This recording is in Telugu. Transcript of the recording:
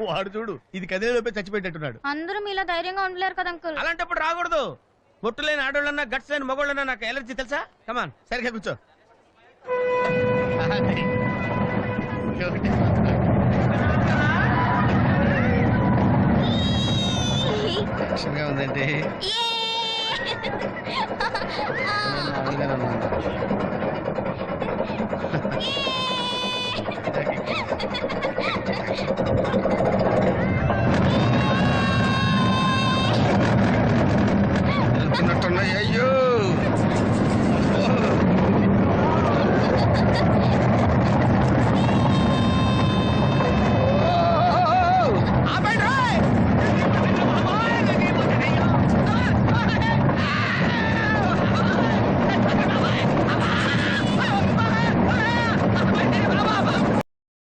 వాడు చూడు ఇది కదిలేలోపే చచ్చిపెట్టేట్టున్నాడు. అందరూ మీలా ధైర్యంగా ఉండలేరు కదా అంకుల్. అలాంటప్పుడు రాకూడదు. పొట్టు లేని ఆడోళ్ళన్నా గట్స్ లేని మగోళ్ళన్నా నాకు ఎలర్జీ తెలుసా. కమాన్ సరిగ్గా కూర్చో. టెన్షన్గా ఉందంటే